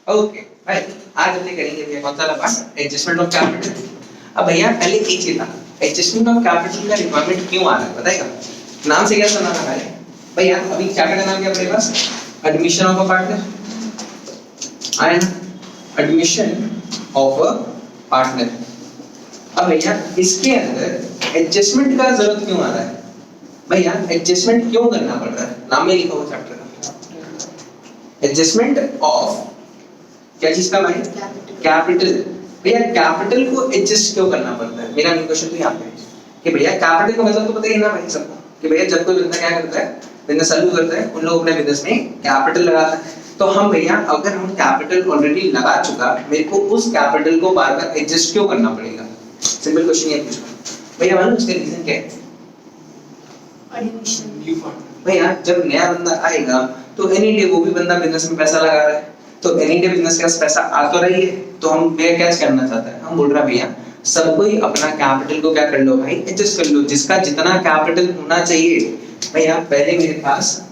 Okay भाई, आज हमने करेंगे भैया कौन सा वाला पार्ट, एडजस्टमेंट ऑफ कैपिटल। अब भैया पहले एक चीज था, एडजस्टमेंट ऑफ कैपिटल का रिक्वायरमेंट क्यों आ रहा है बताएगा? नाम से क्या सुना था भाई? भैया अभी चैप्टर का नाम क्या है अपने पास? Admission of a partner. आया ना, एडमिशन ऑफ अ पार्टनर। अब भैया इसके अंदर एडजस्टमेंट का जरूरत क्यों आ रहा है? भैया एडजस्टमेंट क्यों करना पड़ रहा है? नाम में लिखा हुआ चैप्टर का एडजस्टमेंट ऑफ क्या चीज का भाई? कैपिटल। भैया कैपिटल को एडजस्ट क्यों करना पड़ता है? मेरा मेन क्वेश्चन तो यहाँ पे है कि भैया कैपिटल का मतलब तो पता ही है ना भाई सबको, कि भैया जब कोई बंदा क्या करता है, बिजनेस चालू करता है, उन लोग अपने बिजनेस में कैपिटल लगाता है। तो हम भैया अगर हम कैपिटल ऑलरेडी लगा चुका, मेरे को उस कैपिटल को बार बार एडजस्ट क्यों करना पड़ेगा? सिंपल क्वेश्चन ये पूछ रहा हूं भैया। मालूम उसका रीजन क्या है? भैया जब नया बंदा आएगा तो एनी डे वो भी बंदा बिजनेस में पैसा लगा रहा है, तो एनी डे बिजनेस के पास पैसा आ तो रही है, तो हम भैया क्या करना चाहता है? हम बोल रहा भैया सबको ही अपना कैपिटल को क्या कर लो भाई, एडजस्ट कर लो, जिसका जितना कैपिटल होना चाहिए। भैया पहले मेरे पास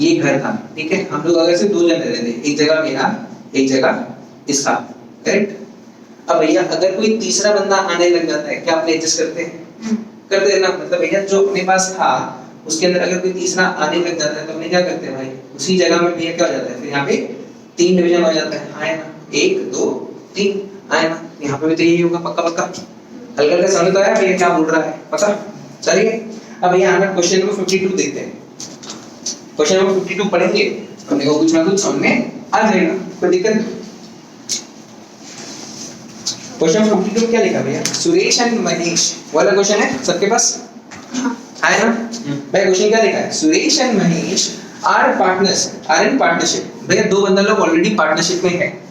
ये घर था, ठीक है, हम लोग अगर से दो जन रहते थे, एक जगह मेरा एक जगह इसका, करेक्ट? अब भैया अगर कोई तीसरा बंदा आने लग जाता है, क्या अपने एडजस्ट करते हैं? करते हैं ना। मतलब भैया जो अपने पास था उसके अंदर अगर कोई तीसरा आने लग जाता है तो अपने क्या करते हैं भाई, उसी जगह में भैया क्या हो जाता है, फिर यहाँ पे 3 डिवीजन हो जाता है। आया ना, 1 2 3, आया ना, यहाँ पे भी तो यही होगा पक्का पक्का। हल्का हल्का समझ तो आया भैया क्या बोल रहा है पक्का? चलिए अब भैया हमें क्वेश्चन नंबर 52 देखते हैं। क्वेश्चन नंबर 52 पढ़ेंगे, अपने को कुछ ना कुछ समझ में आ जाएगा, कोई दिक्कत नहीं। क्वेश्चन 52 क्या लिखा भैया? सुरेश एंड मनीष वाला क्वेश्चन है सबके पास, है ना? भाई क्वेश्चन क्या लिखा है? Suresh and Manish are partners, are in partnership. भैया दो बंदा लोग ऑलरेडी पार्टनरशिप में है,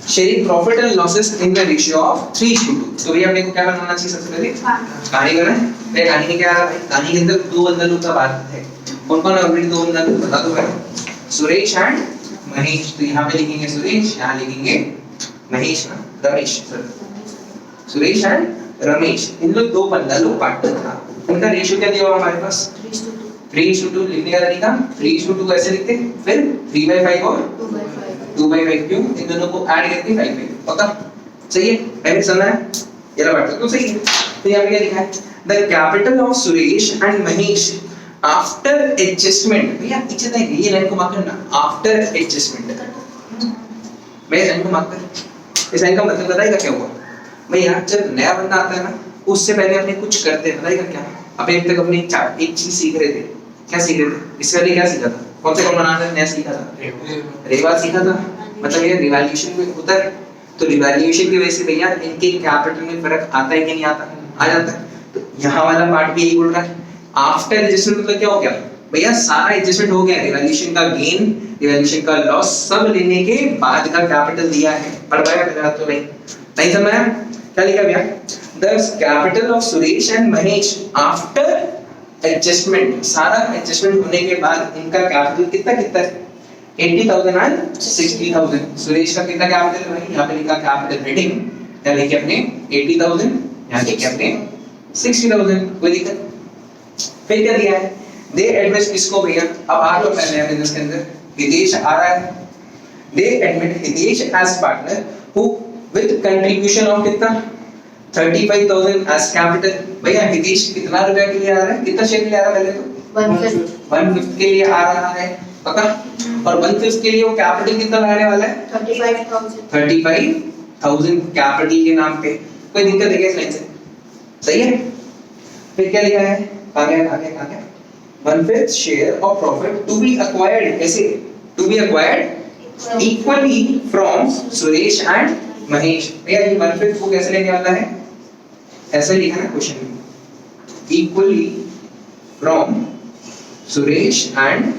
sharing profit and losses in the ratio of 3:2। तो भैया अपने को क्या बनाना चाहिए सबसे पहले? कहानी बनाना है। भैया कहानी में क्या आ रहा है? कहानी के अंदर दो बंदा लोग का बात है। कौन कौन है ऑलरेडी दो बंदा लोग? बता दो भाई। सुरेश एंड मनीष। तो यहाँ पे लिखेंगे सुरेश, यहाँ लिखेंगे महेश ना, रमेश, सुरेश एंड रमेश, इन लोग दो बंदा लोग पार्टनर था। इनका रेशियो क्या दिया हुआ हमारे पास? 3:2। लिखने का तरीका 3:2 कैसे लिखते हैं? फिर 3/5 और 2/5 क्यों? इन दोनों को ऐड करके 5/5 पक्का? सही है? पहले समझना है ये वाला बात तो सही है। तो यहाँ पे क्या लिखा है? The capital of Suresh and Mahesh after adjustment. भैया पीछे तक ये लाइन को मार्क करना, आफ्टर एडजस्टमेंट। मैं लाइन को मार्क कर, इस लाइन का मतलब बताएगा क्या हुआ? भैया जब नया बंदा आता है ना, उससे पहले अपने कुछ करते हैं, बताइएगा क्या? अभी तक अपने एक चीज सीख रहे थे। क्या सीख रहे थे? इससे पहले क्या सीखा था? कौन से कौन बनाना नया सीखा था? रेवा सीखा था। मतलब ये रिवैल्यूएशन में होता है, तो रिवैल्यूएशन की वजह से भैया इनके कैपिटल में फर्क आता है कि नहीं आता? आ जाता है। तो यहाँ वाला पार्ट भी यही बोल रहा है, आफ्टर एडजस्टमेंट मतलब क्या हो गया भैया? सारा एडजस्टमेंट हो गया, रिवैल्यूएशन का गेन, रिवैल्यूएशन का लॉस सब लेने के बाद का कैपिटल दिया है। पढ़ पाया मेरा तो नहीं समझ आया? क्या लिखा भैया? The capital of Suresh and Mahesh after adjustment, सारा एडजस्टमेंट होने के बाद इनका कैपिटल कितना कितना है? 80,000 एंड 60,000। सुरेश का कितना कैपिटल है भाई? यहाँ पे लिखा कैपिटल हेडिंग, यहाँ लिखे अपने 80,000, यहाँ लिखे अपने 60,000। कोई दिक्कत? फिर क्या दिया है? दे एडमिट किसको भैया? अब आ तो पहले है बिजनेस के अंदर हितेश आ रहा है। They admit Hitesh as partner who with contribution of कितना? 35,000 एज कैपिटल। भैया हितेश कितना रुपया के लिए आ रहा है? कितना शेयर के लिए आ रहा है? पहले तो 1/5 के लिए आ रहा है पक्का? और 1/5 के लिए वो कैपिटल कितना लगाने वाला है? 35,000 कैपिटल के नाम पे। कोई दिक्कत है क्या इस लाइन से? सही है? फिर क्या लिखा है? कहां गया? 1/5 share of profit to be acquired, ऐसे to be acquired equally from Suresh and Mahesh. भैया ये 1/5 वो कैसे लेने वाला है? ऐसे लिखा ना क्वेश्चन में, equally from Suresh and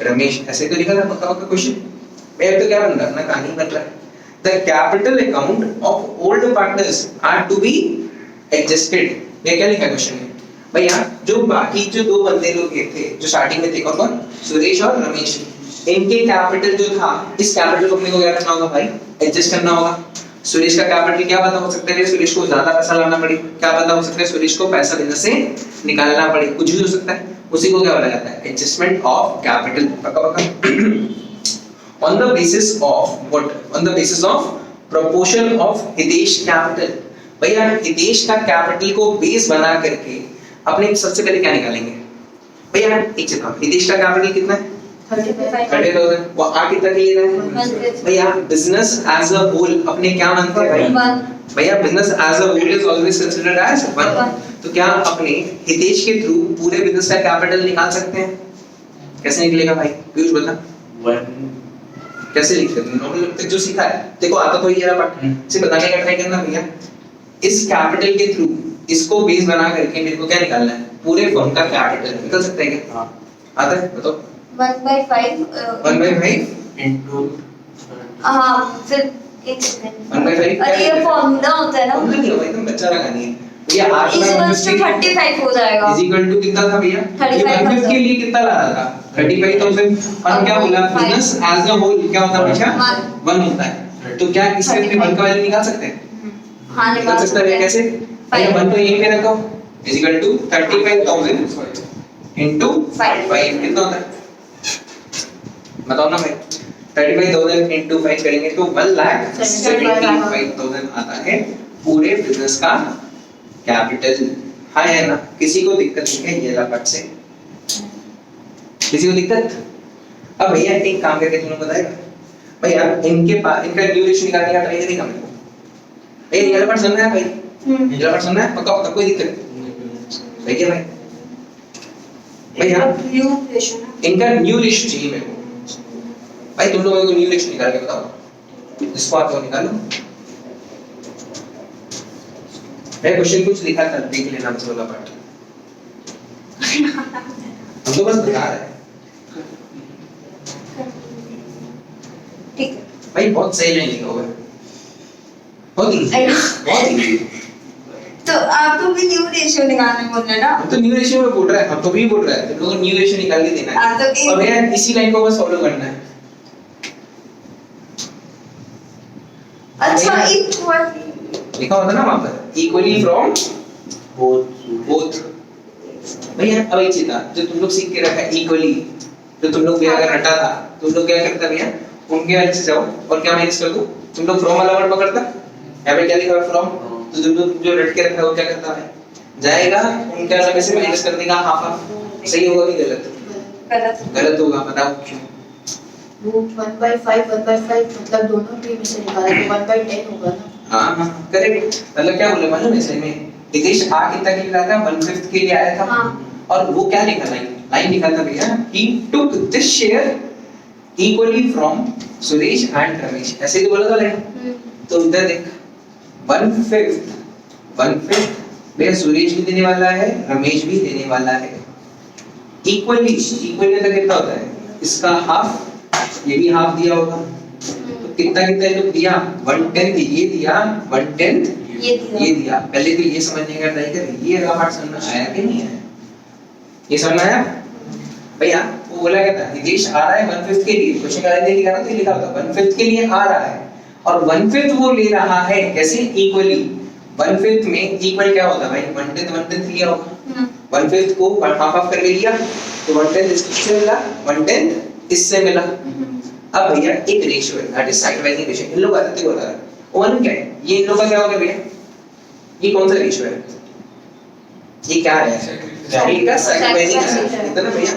Ramesh, ऐसे तो लिखा था पक्का पक्का क्वेश्चन। मैं तो क्या बन रहा है ना, कहानी बन रहा है। The capital account of old partners are to be adjusted. ये क्या लिखा क्वेश्चन में? भैया जो बाकी जो दो बंदे लोग थे जो स्टार्टिंग में थे, कौन? सुरेश और रमेश, इनके कैपिटल जो था, इस कैपिटल को अपने को क्या करना होगा भाई? एडजस्ट करना होगा। सुरेश का कैपिटल क्या पता हो सकता है? सुरेश को ज्यादा पैसा लाना पड़े, क्या पता हो सकता है सुरेश को पैसा बिजनेस से निकालना पड़े, कुछ भी हो सकता है। उसी को क्या बोला जाता है? Adjustment of capital. पक्का पक्का? On the basis of what, on the basis of proportion of Hitesh capital. भैया हितेश का कैपिटल को बेस बना करके अपने सबसे पहले क्या निकालेंगे? भैया एक चीज, हितेश का कैपिटल कितना है? 30,000। वो आ कितना के लिए रहा है? भैया बिजनेस एज अ होल अपने क्या मानते हैं भाई? भैया business as a whole is always considered as 1। तो क्या अपने हितेश के थ्रू पूरे बिजनेस का कैपिटल निकाल सकते हैं? कैसे निकलेगा भाई? पीयूष बता। 1 कैसे लिखते हैं? नॉर्मल तक जो सीखा है देखो, आता तो ये रहा, बट से बताने का ट्राई करना भैया। इस कैपिटल के थ्रू इसको बेस बना करके मेरे को क्या निकालना है? पूरे फर्म का कैपिटल निकल सकता है क्या? हां आता है बताओ। 1/5 1/5 इनटू हाँ फिर एक सेकंड 1/5 अरे ये फॉर्मूला होता है ना, फॉर्मूला नहीं होगा, एकदम बच्चा लगा नहीं है भैया। r इज टू 35 हो जाएगा। इज इक्वल टू कितना था भैया? 35,000 के लिए कितना ला रहा था? 35,000। और क्या बोला? बिजनेस एज अ होल क्या होता है हमेशा? 1 होता है। तो क्या इससे अपने 1 का वैल्यू निकाल सकते हैं? हाँ निकाल सकते हैं। कैसे? भैया 1 तो यहीं पे रखो, इज इक्वल टू 35,000 इनटू 5 कितना होता है? बताओ ना भाई। 35,000 इनटू 5 करेंगे तो 1,75,000 आता है पूरे बिजनेस का कैपिटल। हाँ है ना? किसी को दिक्कत नहीं है ये वाला से? किसी को दिक्कत? अब भैया एक काम करके तुम लोग बताएगा भैया, इनके पास इनका ड्यू रेशियो निकालने का ट्राई करेगा मेरे को। ये वाला पार्ट समझना है भाई? ये वाला पार्ट समझना है पक्का? कोई दिक्कत नहीं? सही है भाई? भैया न्यू रेशियो ना, इनका न्यू रेशियो चाहिए मेरे को भाई। तुम लोग मेरे को न्यू रेशियो निकाल के बताओ। इसको आप निकालो। मैं क्वेश्चन कुछ लिखा था, देख लेना मुझे वाला पार्ट। हम तो बस बता रहे हैं ठीक है भाई। बहुत सही लाइन लिखा हुआ है, बहुत इजी, बहुत इजी। तो आपको भी न्यू रेशियो निकालने बोल रहे ना? हम तो न्यू रेशियो में बोल रहा है, हम तो भी बोल रहा है तुम लोगों को न्यू रेशियो निकाल के देना है। हाँ, तो और भैया इसी लाइन को बस फॉलो करना है। अच्छा इक्वल लिखा होता ना वहां पर, इक्वली फ्रॉम बोथ। भैया अब एक चीज था जो तुम लोग सीख के रखा है, इक्वली। जो तुम लोग भी अगर हटा था तुम लोग क्या करता भैया? उनके वाले से जाओ और क्या माइनस कर दो। तुम लोग फ्रॉम वाला वर्ड पकड़ता, यहाँ पे क्या लिखा है? फ्रॉम। तो तुम लोग जो रट के रखा है वो क्या करता है? जाएगा उनके वाले में से माइनस कर देगा हाफ हाफ। सही होगा कि गलत? गलत गलत होगा, बताओ क्यों? वो 1/5 1/5 मतलब दोनों के में से निकाला तो 1/10 होगा ना। हाँ हाँ करेक्ट। मतलब क्या बोले मालूम है? सही में हितेश आ कितना के लिए आया था? 1/5 के लिए आया था। हाँ। और वो क्या लिखा लाइन लिखा था भैया, he took this share equally from Suresh and Ramesh. ऐसे ही तो बोला था लाइन। तो इधर देख 1/5 भैया सुरेश भी देने वाला है, रमेश भी देने वाला है। इक्वली मतलब कितना होता है? इसका हाफ, ये भी हाफ दिया होगा तो कितना कितना है? तो दिया 1/10 ये दिया, 1/10 ये दिया। पहले तो ये समझने का ट्राई कर, ये वाला पार्ट समझ आया कि नहीं आया? ये समझ आया भैया? वो बोला क्या था? हितेश आ रहा है 1/5 के लिए, क्वेश्चन का आंसर लिखा ना तो लिखा होता 1/5 के लिए आ रहा है और 1/5 वो ले रहा है कैसे? इक्वली। 1/5 में इक्वल क्या होता है भाई? 1/10 लिया होगा। 1/5 को हाफ हाफ करके लिया तो 1/10 इससे मिला, 1/10 इससे मिला। अब भैया एक रेशियो है, that is side wise ratio. इन लोग आते बता रहा वो क्या है? ये इन लोग का क्या होगा भैया? ये कौन सा रेशियो है? ये क्या है? इनका साइड वाइज है इतना भैया।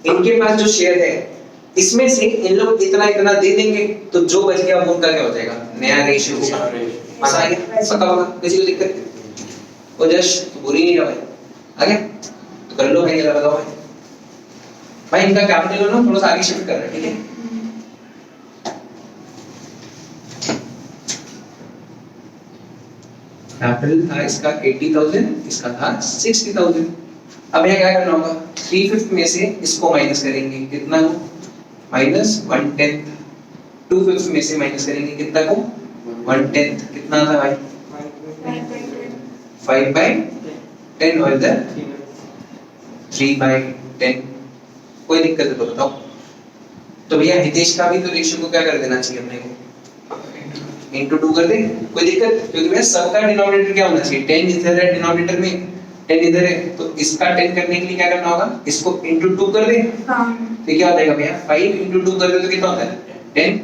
इनके पास जो शेयर है इसमें से इन लोग इतना इतना दे देंगे तो जो बच गया वो उनका क्या हो जाएगा? नया रेशियो होगा। मजा आ गया? पक्का पक्का? किसी को दिक्कत? वो जस्ट बुरी नहीं रहा भाई। आ गया? तो कर लो भाई, ये लगाओ भाई। भाई इनका कैपिटल ना थोड़ा सा आगे शिफ्ट करना, ठीक है? कैपिटल था इसका 80,000, इसका था 60,000। अब यह क्या करना होगा? 3/5 में से इसको माइनस करेंगे, कितना को? -1/10। 2/5 में से माइनस करेंगे कितना को? 1/10। कितना था भाई? 5/10 और इधर 3/10। कोई दिक्कत है तो बताओ। तो भैया हितेश का भी तो रेशियो को क्या कर देना चाहिए अपने को? इनटू 2 कर दे। कोई दिक्कत? क्योंकि भैया सबका डिनोमिनेटर क्या होना चाहिए? 10 इधर है डिनोमिनेटर में, 10 इधर है, तो इसका 10 करने के लिए क्या करना होगा? इसको इनटू 2 कर दे। हां तो क्या हो जाएगा भैया? 5 इनटू 2 कर दे तो कितना होता है? 10,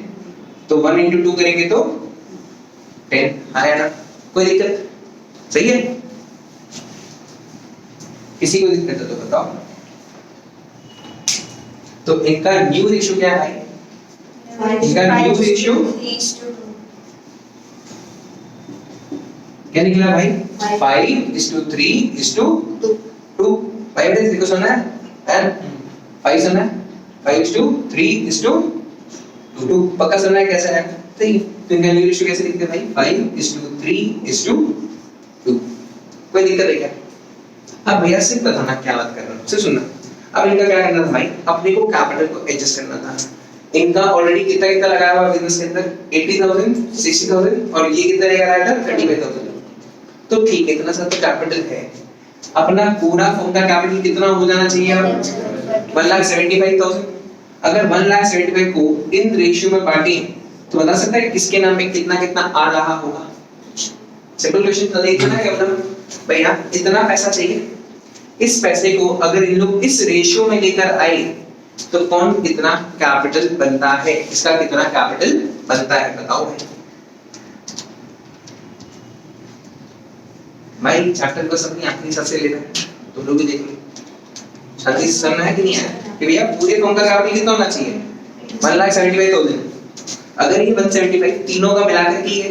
तो 1 into 2 करेंगे तो 10 आया ना, कोई दिक्कत? सही है? किसी को दिक्कत है तो बताओ। तो इनका न्यू रेशियो क्या है? इनका न्यू रेशियो क्या निकला भाई? 5:3:2। भाई बेटे देखो सुनना है, 5 सुनना है, 5:3:2। पक्का सुनना है कैसा है? सही। तो इनका न्यू रेशियो कैसे लिखते हैं भाई? 5:3:2। कोई दिक्कत है क्या? अब भैया सिर्फ बताना क्या बात कर रहा हूँ, सिर्फ सुनना। अब इनका क्या करना था भाई? अपने को कैपिटल को एडजस्ट करना था। इनका ऑलरेडी कितना कितना लगाया हुआ बिजनेस के अंदर? 80,000, 60,000 और ये कितना लगाया था? 35,000। तो ठीक है, इतना सा तो कैपिटल है। अपना पूरा फर्म का कैपिटल कितना हो जाना चाहिए? 1,75,000। अगर 1,75,000 को इन रेशियो में बांटें तो बता सकता है किसके नाम पे कितना कितना आ रहा होगा? सिंपल क्वेश्चन था, इतना है मतलब भैया इतना पैसा चाहिए। इस पैसे को अगर इन लोग इस रेशियो में लेकर आए तो कौन कितना कैपिटल बनता है? इसका कितना कैपिटल बनता है बताओ भाई। चैप्टर को सबने अपनी सबसे लेना है, तुम लोग भी देख लो। शादी समझना है कि नहीं है कि भैया पूरे फॉर्म का कैपिटल कितना होना चाहिए? 1,75,000। अगर ये 175 तीनों का मिलाकर की है,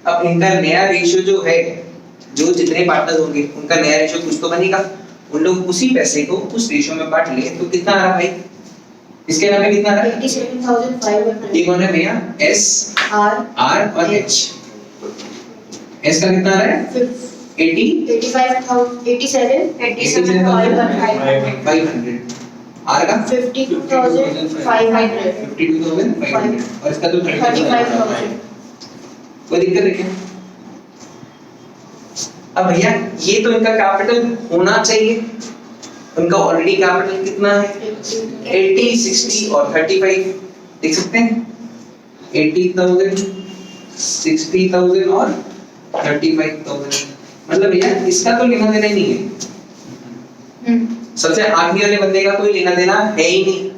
अब इनका नया रेशियो जो है, जो जितने पार्टनर्स होंगे उनका नया रेशियो कुछ तो बनेगा। उन लोग उसी पैसे को उस रेशियो में बांट ले तो कितना आ रहा भाई? इसके नाम पे कितना आ रहा है? 87,500। ये कौन है भैया? S, R और H। S का कितना आ रहा है? 87,500। R का 52,500। 52,500 और इसका तो 35,000। कोई दिक्कत है क्या? अब भैया ये तो इनका कैपिटल होना चाहिए। उनका ऑलरेडी कैपिटल कितना है? 80, 60 और 35 देख सकते हैं। 80,000, 60,000 और 35,000। मतलब भैया इसका तो लेना देना ही नहीं है। सबसे आखिरी वाले बंदे का कोई लेना देना है ही नहीं।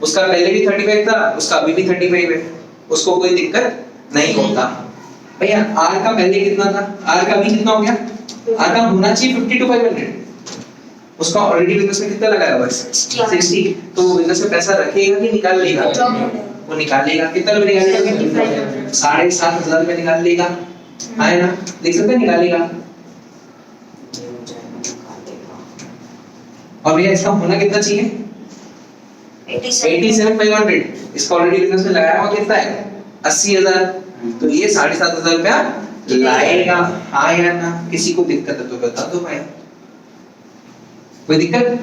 उसका पहले भी 35 था, उसका अभी भी 35 है, उसको कोई दिक्कत नहीं होता। भैया R का पहले कितना था? R का अभी कितना हो गया? R का होना चाहिए 52,500। उसका ऑलरेडी बिजनेस में कितना लगाया हुआ है? 60। तो वो बिजनेस में पैसा रखेगा कि निकाल लेगा? वो निकालेगा। कितना में निकालेगा? 7,500 में निकाल लेगा। आए ना, देख सकते हैं निकालेगा। और भैया इसका होना कितना चाहिए? 87,500। इसका ऑलरेडी बिजनेस में लगाया हुआ कितना है? 80,000। तो ये 7,500 रुपया लाएगा। हाँ या ना? किसी को दिक्कत है तो बता दो भाई। कोई दिक्कत?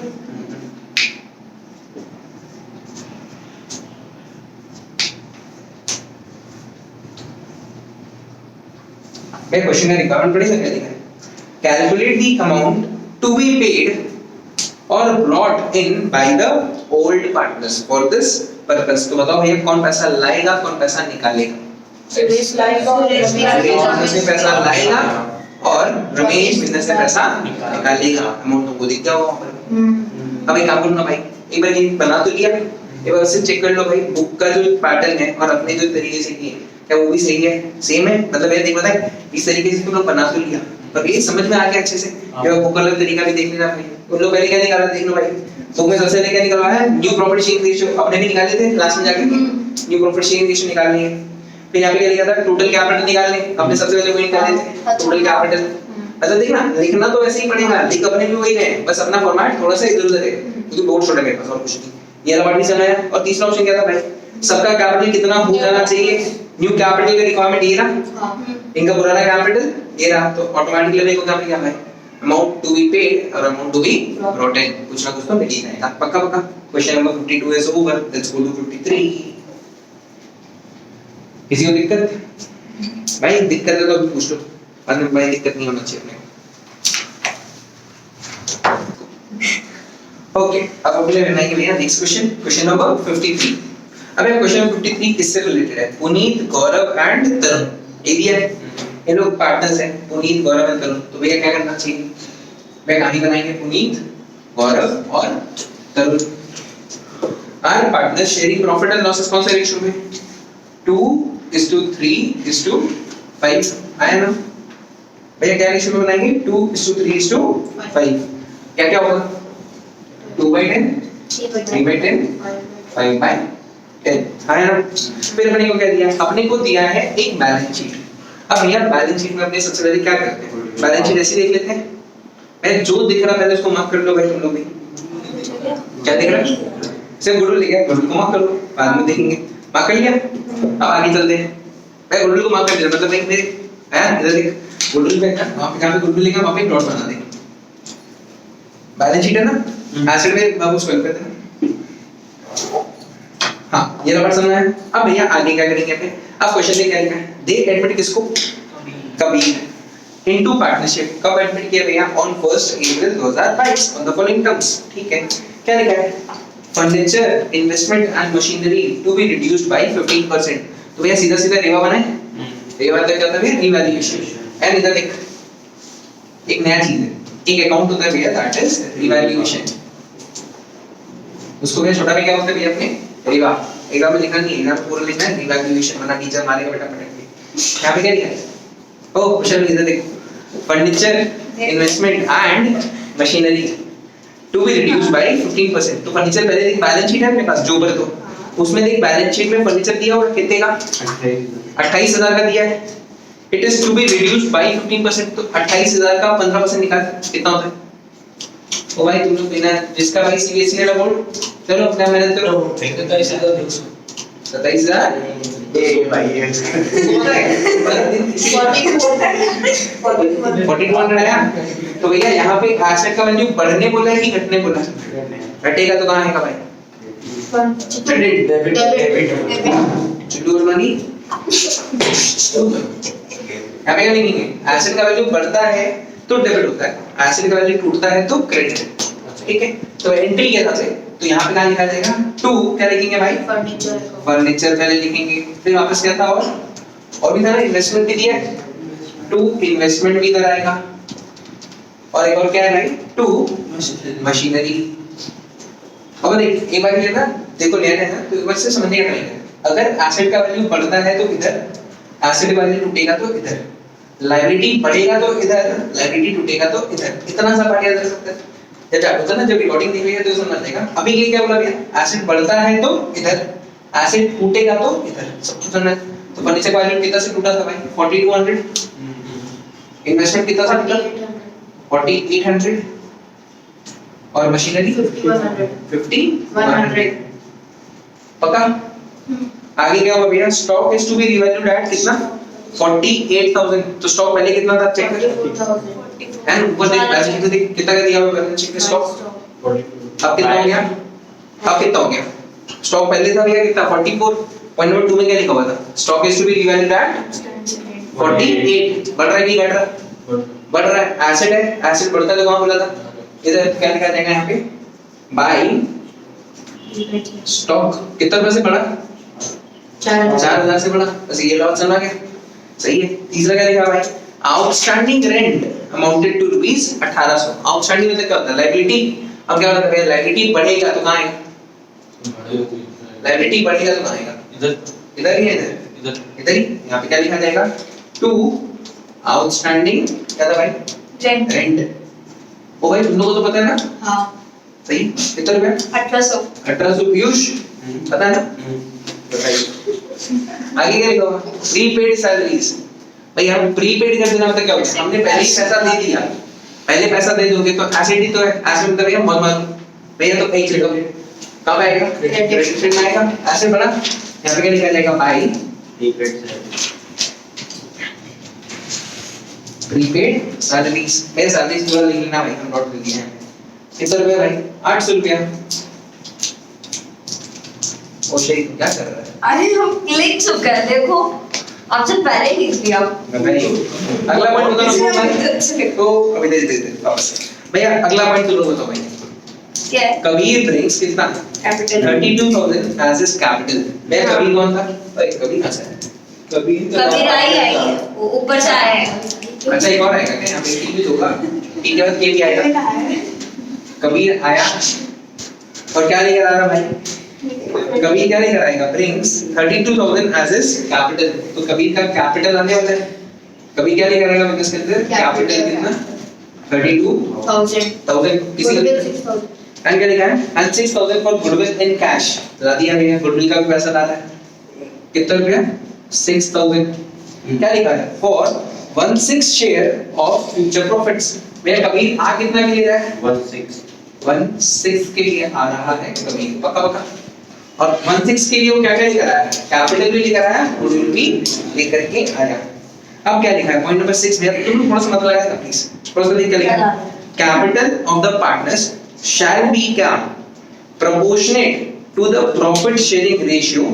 मैं क्वेश्चन का रिक्वायरमेंट पढ़ेगा क्या लिखा है? Calculate the amount to be paid और brought in by the old partners for this purpose. तो बताओ भैया कौन पैसा लाएगा, कौन पैसा निकालेगा? सुरेश लाएगा और रमेश बिजनेस में पैसा लाएगा और रमेश बिजनेस से पैसा निकालेगा। अमाउंट तुमको दिख गया होगा। अब एक काम करो ना भाई, एक बार ये बना तो लिया, एक बार सिर्फ चेक कर लो भाई बुक का जो पैटर्न है और अपने जो तरीके से किए क्या वो भी सही है? सेम है? मतलब ये देख पता है इस तरीके से तुम लोग बना तो लिया पर ये समझ में आ गया अच्छे से। ये बुक का तरीका भी देख लेना भाई। उन लोग पहले क्या निकाला देख लो भाई। बुक में सबसे पहले क्या निकलवाया है? New profit sharing ratio. अपने भी निकाले थे क्लास में जाके न्यू प्रॉफिट शेयरिंग रेशियो निकालनी है। फिर यहाँ पे क्या लिखा था? टोटल कैपिटल निकालने। अपने सबसे पहले वही निकाले थे टोटल कैपिटल। अच्छा देखना लिखना तो वैसे ही पड़ेगा, लिख अपने भी वही है, बस अपना फॉर्मेट थोड़ा सा इधर उधर है क्योंकि बहुत छोटा मेरे पास और कुछ नहीं। ये वाला पार्ट भी समझ आया। और तीसरा ऑप्शन क्या था भाई? सबका कैपिटल कितना हो जाना चाहिए? न्यू कैपिटल का रिक्वायरमेंट ये रहा, इनका पुराना कैपिटल ये रहा, तो ऑटोमेटिकली मेरे को क्या मिल गया भाई? अमाउंट टू बी पेड और amount to be brought in. कुछ ना कुछ तो मिल ही जाएगा। पक्का पक्का। Question number 52 is over. Let's go to 53। किसी को दिक्कत? भाई दिक्कत है तो अभी पूछ लो, बाद में भाई दिक्कत नहीं होना चाहिए अपने को। ओके, अब अगले बनाएंगे भैया नेक्स्ट क्वेश्चन, क्वेश्चन नंबर 53। अब ये क्वेश्चन 53 किससे रिलेटेड है? पुनीत, गौरव एंड तरुण। ये दिया है, ये लोग पार्टनर्स हैं, पुनीत, गौरव एंड तरुण। तो भैया क्या करना चाहिए? भैया कहानी बनाएंगे पुनीत, गौरव और Tarun are partner sharing profit and losses. कौन से रेशियो में? 2:3:5 आया ना भैया? क्या रेशियो में बनाएंगे? 2:3:5। क्या क्या होगा? 2/10, 3/10, 5/10 आया ना? फिर अपने को क्या दिया? अपने को दिया है एक बैलेंस शीट। अब भैया बैलेंस शीट में अपने सबसे पहले क्या करते हैं? बैलेंस शीट ऐसे देख लेते हैं। मैं जो दिख रहा पहले उसको मार्क कर लो भाई तुम लोग भी। क्या दिख रहा है? सिर्फ गुडविल लिखा है, गुडविल को मार्क कर लो, बाद में देखेंगे। मार्क कर लिया? अब आगे चलते हैं। मैं गुडविल को मार्क कर दिया, मतलब देख मेरे है इधर देख, गुडविल पे वहां पे जहां पे गुडविल लिखा वहां पे डॉट बना दे। बैलेंस शीट है ना? एसिड में बाबू स्पेल कर देना। हाँ, ये रबड़ समझ है। अब भैया आगे क्या करेंगे? अब क्वेश्चन में क्या लिखा है? दे एडमिट किसको? Kabir into partnership. कब एडमिट किया भैया? On 1 April 2022 on the following terms. ठीक है, क्या लिखा है? Furniture investment and machinery to be reduced by 15%। तो भैया सीधा सीधा रेवा बनाए। रेवा मतलब क्या होता है भैया? रिवैल्यूएशन। एंड इधर एक नया चीज है, एक अकाउंट होता है भैया, दैट इज रिवैल्यूएशन। उसको भैया छोटा में क्या बोलते हैं भैया? अपने रेवा। एग्जाम में लिखना नहीं है, एग्जाम पूरा लिखना है रिवैल्यूएशन, वरना टीचर मारेगा बेटा पटक के। यहां पे क्या लिखा है? ओ क्वेश्चन में इधर देखो, furniture investment and machinery to be reduced by 15%। तो फर्नीचर पहले देख, बैलेंस शीट है अपने पास जो ऊपर, तो उसमें देख बैलेंस शीट में फर्नीचर दिया होगा कितने का? 28,000 का दिया है। It is to be reduced by 15%। तो 28,000 का 15% निकाल, कितना होता है? ओ भाई तुम लोग बिना जिसका भाई सीबीएसई वाला बोर्ड, चलो अपना मेहनत करो। 27,000 ए भाई होता है 4200 आया। तो भैया यहाँ पे एसेट का वैल्यू बढ़ने बोला है कि घटने बोला? घटेगा तो कहाँ आएगा भाई? डेबिट चुटूर मनी। यहाँ पे क्या लिखेंगे? एसेट का वैल्यू बढ़ता है तो डेबिट होता है, एसेट का वैल्यू टूटता है तो क्रेडिट। ठीक है, तो एंट्री के हिसाब से तो यहाँ पे क्या लिखा जाएगा? 2 क्या लिखेंगे भाई? फर्नीचर पहले लिखेंगे, फिर वापस क्या था? और भी था ना, इन्वेस्टमेंट भी दिया है, 2 इन्वेस्टमेंट भी इधर आएगा, और एक और क्या है भाई? 2 मशीनरी। अब देख एक बार ये ना देखो, लेट है ना, तो एक बार से समझने का ट्राई। अगर एसेट का वैल्यू बढ़ता है तो इधर, एसेट का वैल्यू टूटेगा तो इधर, लायबिलिटी बढ़ेगा तो इधर, लायबिलिटी टूटेगा तो इधर। इतना सा पार्ट याद रख सकते हैं। जब होता है ना, जब रिकॉर्डिंग देख रही है तो समझ जाएगा। अभी ये क्या बोला भैया? एसेट बढ़ता है तो इधर, एसेट टूटेगा तो इधर, सब कुछ समझना है। तो फर्नीचर का वैल्यू कितना से टूटा था भाई? 4200। इन्वेस्टमेंट कितना से टूटा? 4800। और मशीनरी 5100। पक्का? आगे क्या होगा भैया? Stock is to be revalued at कितना? 48,000। तो स्टॉक पहले कितना था चेक कर। एंड ऊपर देख बैलेंस शीट देख कितना का दिया हुआ बैलेंस शीट में स्टॉक। अब कितना हो गया? अब कितना हो गया? स्टॉक पहले था भैया कितना? 44। पॉइंट नंबर 2 में क्या लिखा हुआ था? Stock is to be revalued at 48। बढ़ रहा है कि घट रहा है? बढ़ रहा है। एसेट है, एसेट बढ़ता है तो कहां बोला था? इधर क्या लिखा जाएगा यहाँ पे? By stock. कितना पैसे बढ़ा? 4,000 से बढ़ा। बस ये लॉस समझ गया? सही है। तीसरा क्या लिखा भाई? Outstanding rent amounted to rupees 1800। Outstanding मतलब क्या होता है? लायबिलिटी। अब क्या होता है? लायबिलिटी बढ़ेगा तो कहां आएगा? लायबिलिटी बढ़ेगा तो कहां आएगा? इधर। इधर ही है, इधर इधर ही। यहाँ पे क्या लिखा जाएगा? टू आउटस्टैंडिंग क्या था भाई? रेंट। ओ भाई तुम लोगों को तो पता है ना? हाँ सही। कितना रुपया? 1800 पीयूष पता है ना? बताइए आगे क्या लिखा होगा? Prepaid salaries. भाई हम प्रीपेड कर देना मतलब क्या होता है? हमने पहले ही पैसा दे दिया, पहले पैसा दे दोगे तो एसेट ही तो है। एसेट मतलब भैया बहुत मालूम भैया, तो एक लिखो कब आएगा? क्रेडिट में आएगा। एसेट बड़ा यहाँ पे क्या लिखा जाएगा? By prepaid salaries. मेरे सैलरीज पूरा लिख लेना भाई, हम नोट कर दिए हैं। कितना रुपया भाई? 800 रुपया। ओ शेख क्या कर रहा है? अरे हम क्लिक चुका है, देखो आपसे पहले ही लिख दिया। अगला पॉइंट बताओ ना। तो अभी दे वापस भैया। अगला पॉइंट तुम लोग बताओ भाई। क्या है? कबीर ब्रिंग्स कितना? Capital 32,000 as his capital. मैं कबीर कौन था भाई? कबीर अच्छा है। कबीर आई वो ऊपर से आया है। अच्छा एक और आएगा क्या? यहाँ पे टी भी होगा, टी के बाद के भी आएगा। कबीर आया और क्या लेकर आ रहा भाई? कबीर क्या लेकर आएगा, brings 32,000 as his capital। तो कबीर का कैपिटल आने वाला है, कबीर क्या लेकर आएगा बिजनेस के अंदर, कैपिटल कितना, 32,000 किसी का एंड क्या लिखा है, and 6,000 for goodwill in cash, बता दिया गया है, गुडविल का भी पैसा डाला है, कितना रुपया, 6,000। क्या लिखा है, for 1/6 share of future profits. मेरा कबीर आ कितना के लिए रहा है, 1/6 के लिए आ रहा है कबीर, पक्का पक्का। और 1/6 के लिए वो क्या क्या लेकर आया है, कैपिटल भी लेकर आया, गुडविल भी लेकर के आया। अब क्या लिखा है, पॉइंट नंबर 6 में तुम थोड़ा सा मत लगाया प्लीज, थोड़ा सा देख के लिखा, capital of the partners shall be क्या, proportionate to the profit sharing ratio,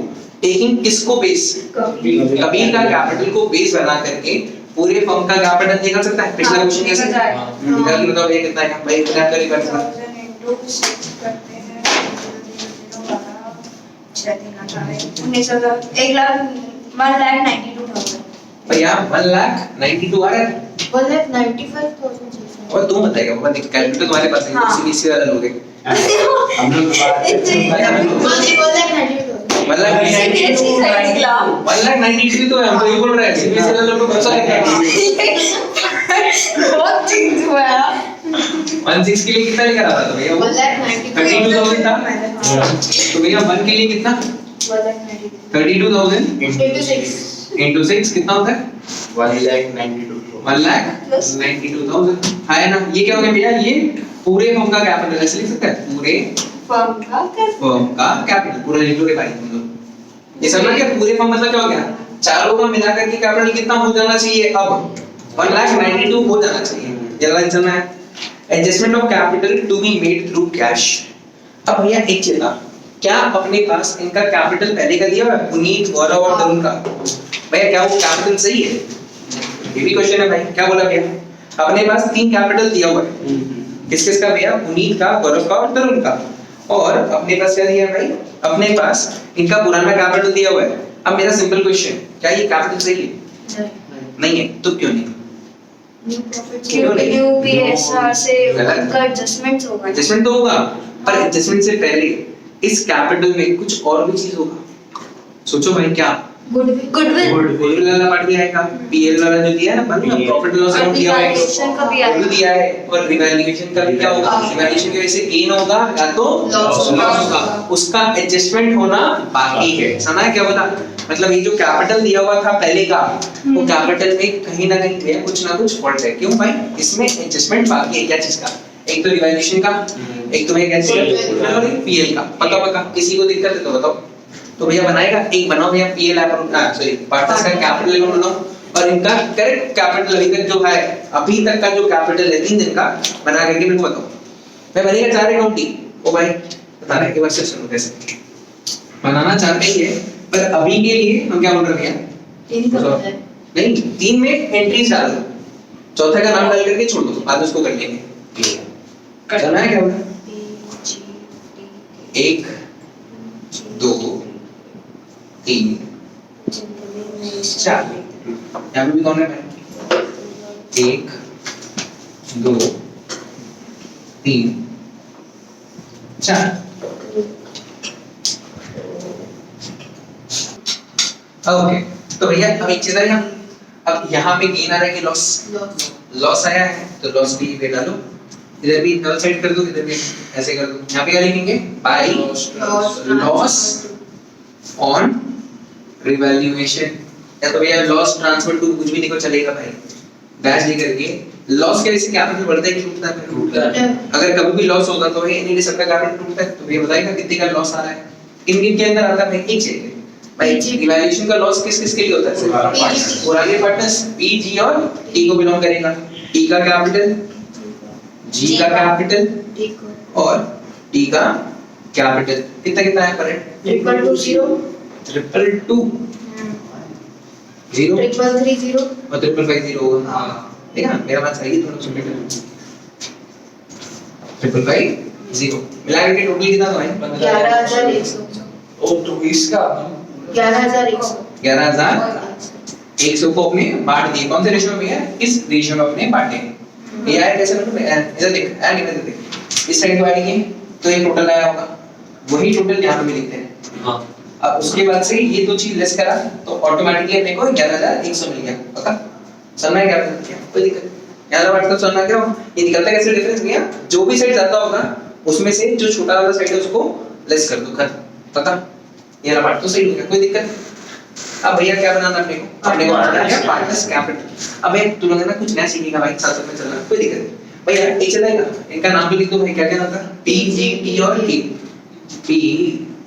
taking किसको बेस, कबीर का कैपिटल को बेस बना करके पूरे फर्म का कैपिटल निकाल सकता है। पिछला क्वेश्चन कैसे निकाल के बताओ, ये कितना है भाई, कितना करें कर सकते भैया 1,92,000 आ रहा है, 1,95,000 और तुम बताएगा वो कैलकुलेटर तुम्हारे पास है, सीबीएसई वाला लोगे हम लोग तो बात मतलब 1,92,000 तो हम तो ये बोल रहे हैं, सीबीएसई वाला लोग को भरोसा नहीं करते। बहुत चीज हुआ यार। 1/6 के लिए कितना लेकर आता था भैया, 32,000 था, तो भैया 1 के लिए कितना, 32,000 into 6 कितना होता है, 1,92,000 है ना। ये क्या हो गया भैया, ये पूरे फर्म का कैपिटल ऐसे लिख सकते हैं, पूरे फर्म का कैपिटल, पूरा लिख लो रे भाई तुम लोग। ये समझ गए, पूरे फर्म मतलब क्या हो गया, चारों का मिलाकर के कैपिटल कितना हो जाना चाहिए, अब 1,92,000 हो जाना चाहिए, जल्दी समझना है। Adjustment of capital to be made through cash. अब भैया एक चीज था, क्या अपने पास इनका कैपिटल पहले का दिया हुआ है, पुनीत, गौरव और तरुण का, भैया क्या वो कैपिटल सही है, ये भी क्वेश्चन है भाई। क्या बोला भैया, अपने पास 3 कैपिटल दिया हुआ है, किस किस का भैया, पुनीत का, गौरव का और तरुण का, और अपने पास क्या दिया है भाई, अपने पास इनका पुराना कैपिटल दिया हुआ है। अब मेरा सिंपल क्वेश्चन, क्या ये कैपिटल सही है, नहीं है, तो क्यों नहीं, न्यू पीएसआर से उनका एडजस्टमेंट होगा, एडजस्टमेंट तो होगा, पर एडजस्टमेंट से पहले इस कैपिटल में कुछ और भी चीज होगा, सोचो भाई क्या, गुडविल वाला पार्ट भी आएगा, पीएल वाला जो दिया है ना, प्रॉफिट लॉस अकाउंट दिया है, वो भी दिया है, और रिवैल्यूएशन का भी क्या होगा, रिवैल्यूएशन की वजह से गेन होगा या तो लॉस होगा, उसका एडजस्टमेंट होना बाकी है। समझा क्या बोला, मतलब ये जो कैपिटल दिया हुआ था पहले का, वो कैपिटल में कहीं ना कहीं भैया कुछ ना कुछ फॉल्ट है। क्यों भाई, इसमें एडजस्टमेंट बाकी है, क्या चीज का, एक तो रिवैल्यूएशन का, एक तो मैं कैसे और एक पीएल का, पक्का पक्का। किसी को दिक्कत है तो बताओ, तो भैया बनाएगा, एक बनाओ भैया पीएल सॉरी पार्टनर्स का कैपिटल अकाउंट बनाओ, और इनका करेक्ट कैपिटल अभी तक जो है, अभी तक का जो कैपिटल है 3 दिन का, बना करके मेरे को बताओ। मैं बनेगा 4 अकाउंट ही, ओ भाई बता रहे, एक बार से सुनो कैसे बनाना चाहते ही है, पर अभी के लिए हम क्या बोल रहे हैं भैया, नहीं 3 में एंट्रीज डाल दो, चौथा का नाम डाल करके छोड़ दो, बाद में उसको कर लेंगे। करना है क्या बोला, 1 2 3 4, यहाँ पे भी कौन है, 1 2 3 4। ओके, तो भैया अब एक चीज है, अब यहाँ पे गेन आ रहा है कि लॉस आया है, तो लॉस भी पे डालो, इधर भी डबल साइड कर दो, इधर भी ऐसे कर दो। यहाँ पे क्या लिखेंगे, बाय लॉस ऑन रिवैल्यूएशन, या तो भैया लॉस ट्रांसफर टू, कुछ भी लिखो चलेगा भाई, डैश लेकर के। लॉस के वजह से कैपिटल बढ़ता है कि टूटता है, टूटता है। अगर कभी भी लॉस होगा तो भाई इनके सबका कैपिटल टूटता है, तो भैया बताएगा कितने का लॉस आ रहा है। इनके अंदर आता है भाई एक चीज भाई, रिवैल्यूएशन का लॉस किस किस के लिए होता है, पुराने पार्टनर्स पी, जी और टी को बिलोंग करेगा। टी का कैपिटल, जी का कैपिटल और टी का कैपिटल कितना कितना है पर 200 222 0 330 और 550 होगा। हां देखा ना, मेरा बात सही है, थोड़ा सबमिट 550 मिला के टोटल कितना था भाई, 11100। ओ तो इसका 11100 को अपने बांट दिए, कौन से रेशियो में है, इस रेशियो में अपने बांटे। ये आया कैसे, मतलब इधर देख, इधर देख, इस साइड को ऐड किए तो ये टोटल आया होगा, वही टोटल यहाँ पे भी लिखते हैं, हाँ अब उसके बाद से ये दो चीज लेस करा तो ऑटोमेटिकली अपने को 11100 मिल गया। पता समझ में क्या किया? कोई दिक्कत 11 वाट का समझना क्या ये निकलता कैसे डिफरेंस भैया? जो भी सेट ज्यादा होगा उसमें से जो छोटा वाला सेट है उसको लेस कर दो खत्म। पता 11 वाट तो सही हो गया, कोई दिक्कत। अब भैया क्या बनाना अपने को बनाना है पार्टनर्स कैपिटल। अब एक तुम लोग ना कुछ नया सीखेगा भाई, साथ साथ में चलना, कोई दिक्कत नहीं भैया। एक चलेगा, इनका नाम भी लिख दो भाई, क्या क्या नाम था? पी जी टी और के। पी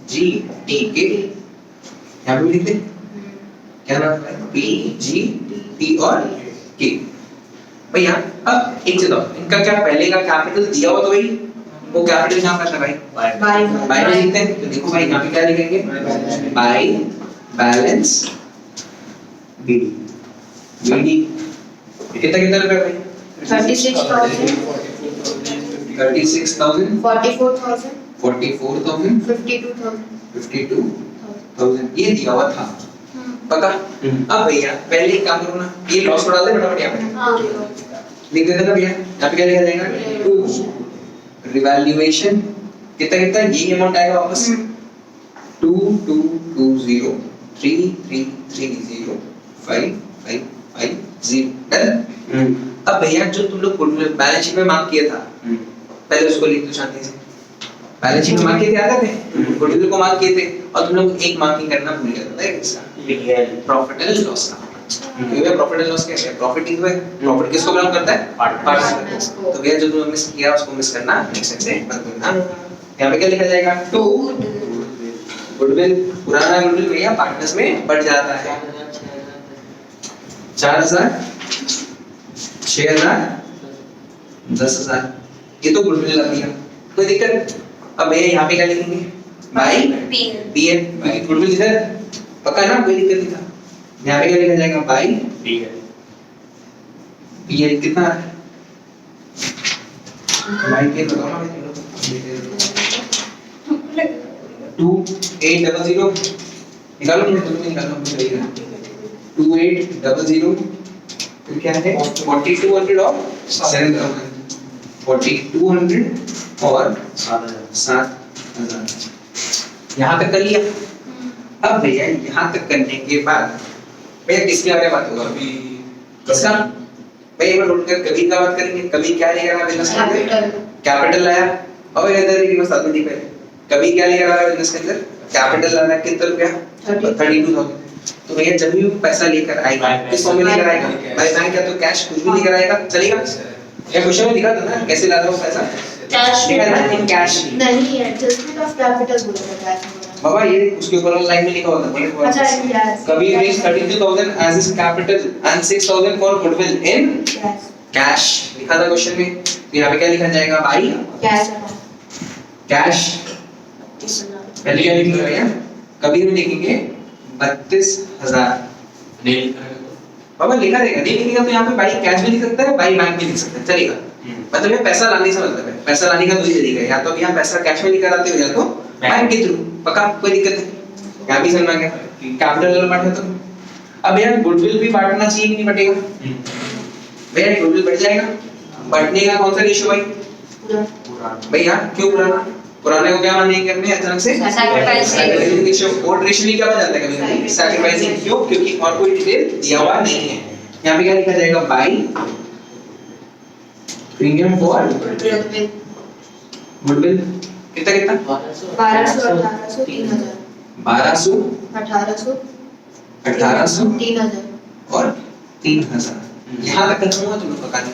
जी टी के यहाँ पे लिख दे, क्या नाम है? पी जी टी और के भैया। अब एक चलो इनका क्या पहले का कैपिटल दिया हुआ तो भाई वो कैपिटल यहाँ पर था भाई, बाय में लिखते हैं। तो देखो भाई यहाँ पे क्या लिखेंगे? By balance BD. बीडी कितना कितना रुपए भाई? 36,000 36,000 44,000 44,000 52,000 52,000 ये दिया हुआ था। पक्का? अब भैया पहले एक काम करो ना, ये लॉस उड़ा दे फटाफट यहाँ पे हाँ लिख देते ना भैया। यहाँ पे क्या लिखा जाएगा? टू रिवैल्यूएशन कितना कितना ये अमाउंट आएगा वापस 2220 3330 550 डन। अब भैया जो तुम लोग बैलेंस शीट में मार्क किया था पहले उसको लिख दो शांति से। बैलेंस शीट में मार्क किए थे, याद है? गुडविल को मार्क किए थे और तुम लोग एक मार्किंग करना भूल गए थे इसका प्रॉफिट एंड लॉस का। भैया प्रॉफिट एंड लॉस क्या है? प्रॉफिट इज प्रॉफिट किसको बिलोंग करता है? पार्टनर्स को। तो भैया जो तुमने मिस किया उसको मिस करना नेक्स्ट से मत करना। यहाँ पे क्या लिखा जाएगा? टू गुडविल, पुराना गुडविल भैया पार्टनर्स में बढ़ जाता है 4000 6000 10,000 ये तो गुडविल लग गया, कोई दिक्कत। अब भैया यहाँ पे क्या लिखेंगे? बाय पीएल बाय गुडविल इधर पक्का ना, कोई दिक्कत नहीं था। यहाँ पे क्या लिखा जाएगा? बाय पीएल कितना बाय पीएल बताओ ना 2800 निकालो, तुम निकालो मुझे 2800 फिर क्या है 4200 और 7000 4200 और 7,000 यहाँ तक कर लिया। अब भैया यहाँ तक करने के बाद भैया किसके बारे में बात होगा अभी? किसका भैया एक बार नोट कर, कभी का बात करेंगे। कभी क्या लेकर आया बिजनेस के अंदर? कैपिटल लाया। और इधर देखिए बस आदमी दिख पहले कभी क्या लेकर आया बिजनेस के अंदर? कैपिटल लाना कितना रुपया? 32,000। तो भैया जब भी पैसा लेकर आएगा किस फॉर्म में लेकर आएगा? बाय बैंक या तो कैश, कुछ भी लेकर आएगा चलेगा। ये क्वेश्चन में दिखा था ना कैसे लाता हूं पैसा? कैश लिखा ना इन कैश नहीं, एडजस्टमेंट ऑफ कैपिटल बोला था कैश में। बाबा ये उसके ऊपर लाइन में लिखा होता है अच्छा यस, कभी raise 32,000 as his capital and 6,000 for goodwill in cash लिखा था क्वेश्चन में। तो यहाँ पे क्या लिखा जाएगा? By cash cash. पहले क्या लिखेंगे भैया? कभी भी लिखेंगे 32,000 नहीं बाबा लिखा रहेगा। नहीं लिखेगा तो यहाँ पे बाई कैश भी लिख सकता है, बाई बैंक भी लिख सकता है, चलेगा। मतलब ये पैसा लाने से मतलब है, पैसा लाने का दो ही तरीका है, या तो यहाँ पैसा कैश में लेकर आते हो या तो बैंक के थ्रू। पक्का कोई दिक्कत नहीं, यहाँ भी समझ गया कैपिटल वाला पार्ट है। तो अब यार गुडविल भी बांटना चाहिए कि नहीं बटेगा? भैया गुडविल बढ़ जाएगा, बढ़ने का कौन सा रेशियो भाई? भैया क्यों पुराना? पुराने को क्या मानेंगे अपने अचानक से? Sacrificing ratio. ओल्ड रेशियो क्या बन जाता है कभी-कभी? सैक्रिफाइसिंग। क्यों? क्योंकि और कोई डिटेल दिया हुआ नहीं है। यहाँ पे क्या लिखा जाएगा? बाय प्रीमियम फॉर गुडविल कितना कितना? 1200 1800 3000 1200 1800 1800 3000 और 3000। यहाँ तक खत्म हुआ तुम लोग का कहानी।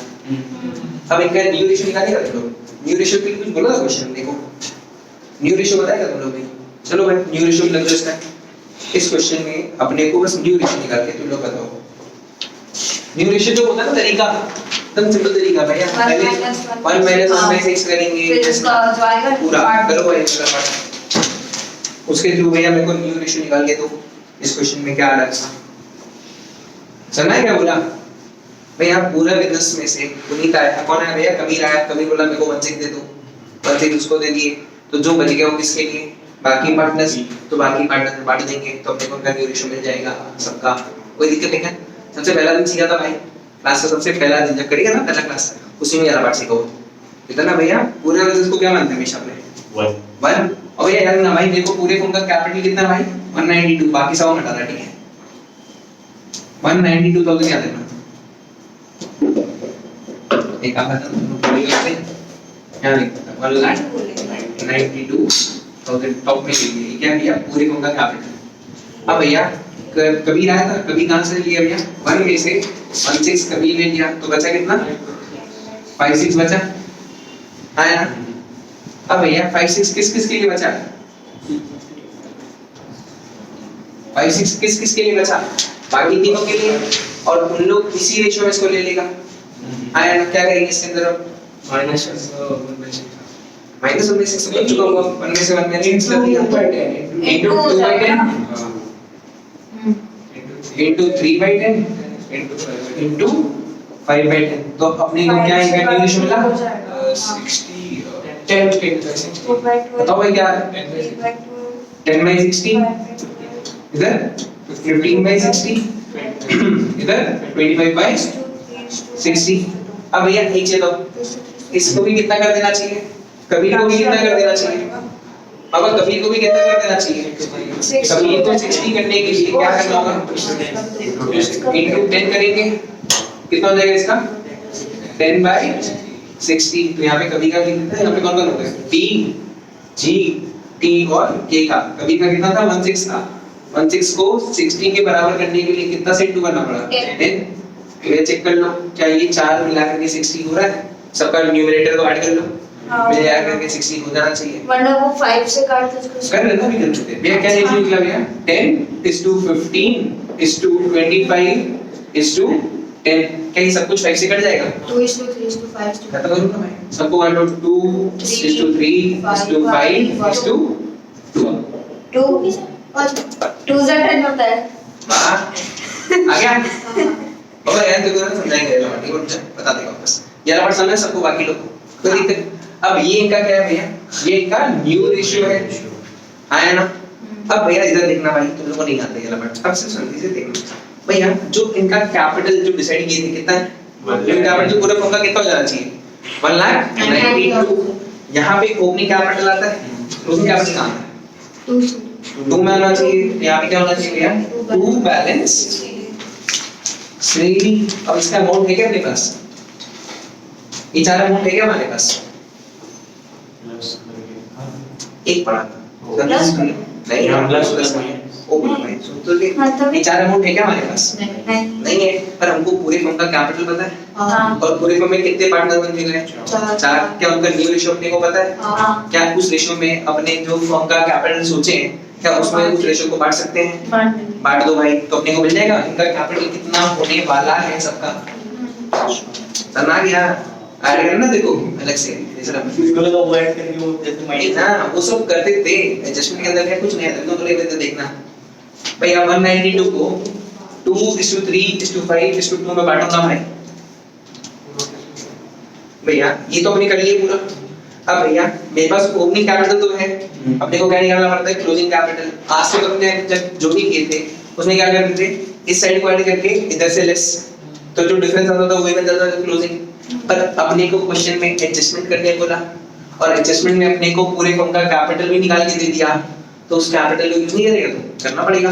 अब एक न्यू रेशियो निकालेगा तुम लोग। न्यू रेशियो के लिए कुछ बोला था क्वेश्चन? देखो न्यू रेशियो बताएगा तुम लोग भी। चलो भाई न्यू रेशियो लग जाओ इसका। इस क्वेश्चन में अपने को बस न्यू रेशियो निकाल के तुम लोग बताओ। न्यू रेशियो जो होता है ना तरीका, एकदम सिंपल तरीका भैया। पहले 1 माइनस 1 बाई 6 करेंगे, फिर इसका जो आएगा पूरा करो भाई इसका पार्ट। उसके थ्रू भैया मेरे को न्यू रेशियो निकाल के दो। इस क्वेश्चन में क्या अलग था समझना है? क्या बोला भैया? पूरा बिजनेस में से पुनीत आया, कौन है भैया? कबीर आया। कबीर बोला मेरे को 1/6 दे दो, 1/6 उसको दे दिए। तो जो बच गया वो किसके लिए? बाकी पार्टनर्स। तो बाकी पार्टनर्स में बांट देंगे तो अपने को उनका न्यू रेशियो मिल जाएगा सबका। कोई दिक्कत नहीं है। सबसे पहला दिन सीखा था भाई क्लास का, सबसे पहला दिन जब करेगा ना पहला क्लास, उसी में 11 पार्ट सीखा हो। इतना भैया पूरे बिजनेस को क्या मानते हैं हमेशा अपने? 1 और ये याद ना भाई, मेरे को पूरे फॉर्म का कैपिटल कितना भाई 192, बाकी सब हटा रहा, ठीक है 192,000 याद रखना। एक आप बता दो पूरी करते हैं, यहाँ लिख 1,92,000 टॉप में लिखिए, ये क्या भैया पूरे फॉर्म का कैपिटल। अब भैया कभी आया था, कभी कहाँ से लिया भैया 1 में से 16 कभी ले लिया, तो बचा कितना 56 बचा, आया ना। अब भैया 56 किस किस के लिए बचा, 56 किस किस के लिए बचा, बाकी तीनों के लिए, और उन लोग इसी रेशियो में इसको ले लेगा, आया ना। क्या करेंगे इसके अंदर अब माइनस माइनस 1 में 6 बच चुका होगा, 1 में से 1 में 6 कर दिया into 2/10 into 3/10 into 5/10, तो अपने को क्या इक्वेशन मिला 10 बताओ भाई क्या है 10/60, इधर 15/60, इधर 25/60। अब भैया एक चीज दो, इसको भी कितना कर देना चाहिए, कबीर को भी कितना कर देना चाहिए, अब कबीर को भी कितना कर देना चाहिए, कबीर को 60 करने के लिए क्या करना होगा into 10 करेंगे, कितना हो जाएगा इसका 10/60। तो यहाँ पे कबीर का लिख देते हैं, यहाँ पे कौन कौन होता है T G T और K का, कबीर का कितना था 16 था, 16 को 60 के बराबर करने के लिए कितना से 2 करना पड़ा 10। ये चेक कर लो, क्या ये 4 मिला करके 60 हो रहा है, सबका न्यूमरेटर को ऐड कर लो, मिल जाएगा करके 60 हो जाना चाहिए, वरना वो 5 से काट तो उसको कर लेना भी कर चुके हैं भैया। क्या रेशियो निकला भैया 10:15:25:10, क्या ये सब कुछ 5 से कट जाएगा, 2:3:5 खत्म करूँ ना मैं सबको 1:2:3:5:2 2 2 से 10 होता है। वाह आ गया। और यार तो ना समझाएंगे ठीक है, बता देगा वापस ये वाला समझ सबको, बाकी लोग कोई दिक्कत। अब ये इनका क्या है भैया, ये इनका न्यू रेशियो है, आया ना। अब भैया इधर देखना भाई, तुम लोगों को नहीं आता ये वाला, अब सिर्फ शांति से देखना भैया, जो इनका कैपिटल जो डिसाइड किए थे कितना है, जो कैपिटल पूरे फॉर्म का कितना हो जाना चाहिए 1,92,000। यहाँ पे ओपनिंग कैपिटल आता है, क्लोजिंग कैपिटल कहाँ है 2 में आना चाहिए, यहाँ पे क्या होना चाहिए भैया 2 बैलेंस 3। अब इसका अमाउंट है क्या अपने पास, ये 4 अमाउंट है क्या हमारे पास, एक पड़ा नहीं प्लस ओपन में तो ये 4 अमाउंट है क्या हमारे पास, नहीं है, पर हमको पूरे फॉर्म का कैपिटल पता है, और पूरे फॉर्म में कितने पार्टनर बन गए हैं 4। क्या उनका न्यू रेशियो अपने को पता है, क्या उस रेशियो में अपने जो फॉर्म का कैपिटल सोचे हैं, क्या उसमें उस रेशियो को बांट सकते हैं, बांट दो भाई, तो अपने को मिल जाएगा इनका कैपिटल कितना होने वाला है सबका। समझ गया, ऐड करना देखो अलग से जैसे इसको लगा वो ऐड करके वो जैसे माइनस ना वो सब करते थे एडजस्टमेंट के अंदर, क्या कुछ नहीं है तो ले लेते देखना भैया 192 को 2:3:5:2 में बांटूंगा भाई। भैया ये तो अपने कर लिए पूरा। अब भैया मेरे पास ओपनिंग कैपिटल तो है, अपने को क्या निकालना पड़ता है क्लोजिंग कैपिटल। आज तक अपने जब जो भी किए थे उसमें क्या करते थे, इस साइड को ऐड करके इधर से लेस, तो जो डिफरेंस आता था वही बन जाता था क्लोजिंग। पर अपने को क्वेश्चन में एडजस्टमेंट करने बोला, और एडजस्टमेंट में अपने को पूरे फॉर्म का कैपिटल भी निकाल के दे दिया, तो उस कैपिटल को यूज नहीं करेगा तो करना पड़ेगा।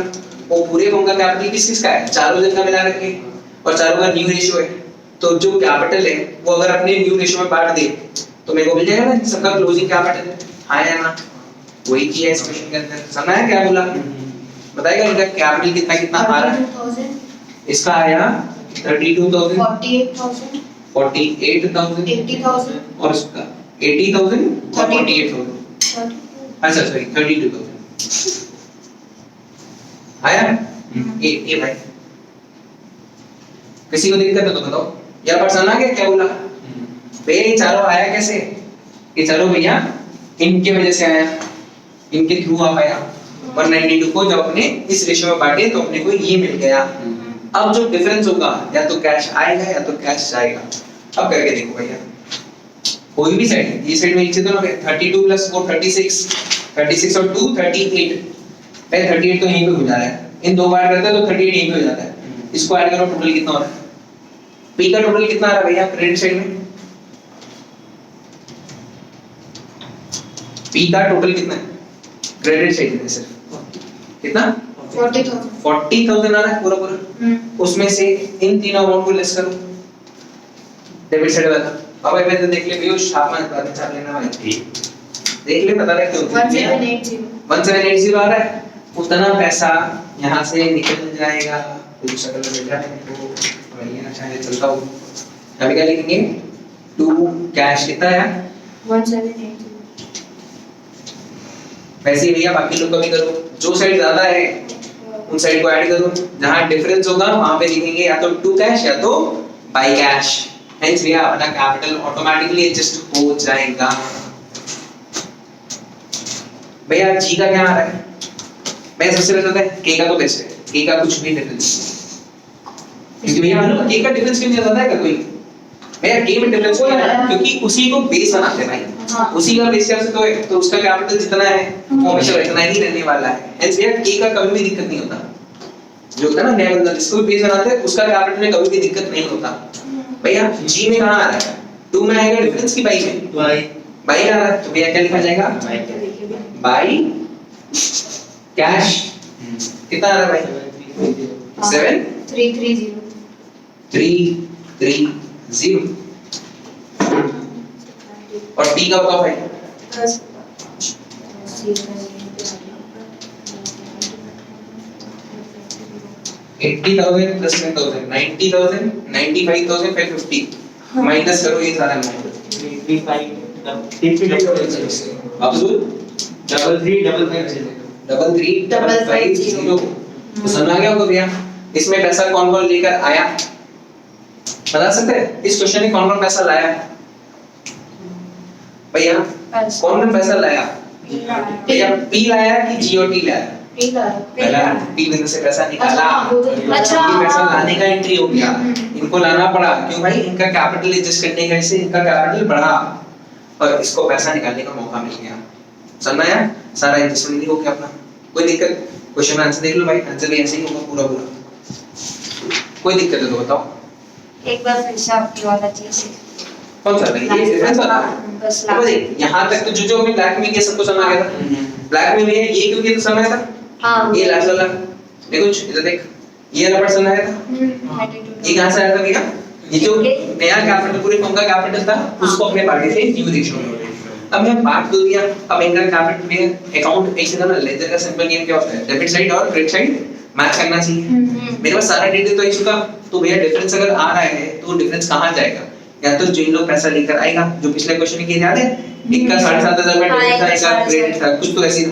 वो पूरे फॉर्म का कैपिटल किस का है, चारों जन का मिला करके, और चारों का न्यू रेशियो है, तो जो कैपिटल है वो अगर अपने न्यू रेशियो में बांट दे तो मेरे को मिल जाएगा ना सबका क्लोजिंग कैपिटल, आया ना। वही किया इस क्वेश्चन के अंदर, समझा है क्या बोला, बताएगा इनका कैपिटल कितना कितना आ रहा है। इसका आया 32,000 48,000 80,000 और इसका 80,000 और 48,000, अच्छा सॉरी 32,000 आया। ये भाई किसी को दिक्कत है तो बताओ, यार पर्सन आ गया क्या बोला भैया, ये चारों आया कैसे, ये चारों भैया इनके वजह से आया, इनके थ्रू आ पाया 192 को जब अपने इस रेशियो में बांटे तो अपने को ये मिल गया। अब जो डिफरेंस होगा या तो कैश आएगा या तो कैश जाएगा। अब करके देखो भैया, कोई भी साइड, ये साइड में नीचे तो ना 32 प्लस 4 36, 36 और 2 38, भाई 38 तो यहीं पे हो जा रहा है, इन दो बार करते हैं तो 38 यहीं पे हो जाता है। इसको ऐड करो, टोटल कितना हो रहा है, पी का टोटल कितना आ रहा है भैया क्रेडिट साइड में, पी का टोटल कितना है क्रेडिट साइड में सिर्फ कितना 40,000 40,000 आ रहा है पूरा उसमें से इन तीनों अमाउंट को लेस करो डेबिट साइड वाला अब भाई मैं देख ले पीयूष आप मत बात चार लेना भाई देख ले पता है क्यों 1780 आ रहा है उतना पैसा यहाँ से निकल जाएगा कुछ शक्ल में बेटा है तो वही ना शायद चलता हूँ अभी क्या लिखेंगे टू कैश कितना है 1780 वैसे ही भैया बाकी लोग का भी करो जो साइड ज्यादा है उन साइड को ऐड करो जहाँ डिफरेंस होगा वहाँ पे लिखेंगे या तो टू कैश या तो बाई कैश हेंस भैया अपना कैपिटल ऑटोमेटिकली एडजस्ट हो जाएगा भैया जी का क्या आ रहा है मैं सबसे पहले बताता है के का तो बेस्ट है के का कुछ भी डिफरेंस क्योंकि भैया मालूम के का डिफरेंस क्यों नहीं आता है कोई भैया के में डिफरेंस क्यों आता है क्योंकि उसी को बेस बनाते हैं भाई उसी का बेस से तो उसका कैपिटल जितना है वो हमेशा इतना ही रहने वाला है हेंस भैया के का कभी भी दिक्कत नहीं होता जो होता है ना नया बंदा जिसको भी बेस बनाते हैं उसका कैपिटल में कभी भी दिक्कत नहीं होता भैया जी में कहां आ रहा है 2 में आएगा डिफरेंस की बाई में बाई आ रहा है तो भैया क्या लिखा जाएगा बाई कैश कितना आ रहा है भाई 330 330 और टी का बताओ भाई 80,000 plus 10,000 90,000 95,000 फिर 50 माइनस करो ये सारा अमाउंट अब्दुल 3355 तो समझ आ गया होगा भैया इसमें पैसा कौन कौन लेकर आया बता सकते हैं इस क्वेश्चन में कौन कौन पैसा लाया भैया कौन कौन पैसा लाया भैया पी लाया कि जीओटी लाया पहला पी बिंदु से पैसा निकाला अच्छा ये पैसा लाने का एंट्री हो गया इनको लाना पड़ा क्यों भाई इनका कैपिटल एडजस्ट करने का से इनका कैपिटल बढ़ा और इसको पैसा निकालने का मौका मिल गया समझ आया सारा एडजस्टमेंट हो गया अपना कोई दिक्कत क्वेश्चन में आंसर देख लो भाई आंसर भी ऐसे ही होगा पूरा कोई दिक्कत है तो बताओ एक बार फिर से आपकी वाला चीज कौन सा भाई ये डिफरेंस वाला बस तो भाई यहाँ तक तो जो हमने ब्लैक में किया सबको समझ आ गया था ब्लैक में ये क्यों किया तो समझ आया था हाँ ये लास्ट वाला देखो इधर देख ये वाला पर्सन आया था ये कहां से आया था भैया ये जो नया कैपिटल पूरे फर्म का कैपिटल था उसको अपने पार्टी से न्यू रेशियो में अब मैं बात कर दिया अब इनका कैपिटल में अकाउंट एक ना लेजर का सिंपल गेम क्या होता है डेबिट साइड और क्रेडिट साइड मैच करना चाहिए मेरे पास सारा डेटा तो इशू का तो भैया डिफरेंस अगर आ रहा है तो डिफरेंस कहां जाएगा या तो जो इन लोग पैसा लेकर आएगा जो पिछले क्वेश्चन में किया याद है एक का 7,500 में डेबिट था एक का क्रेडिट था कुछ तो ऐसी था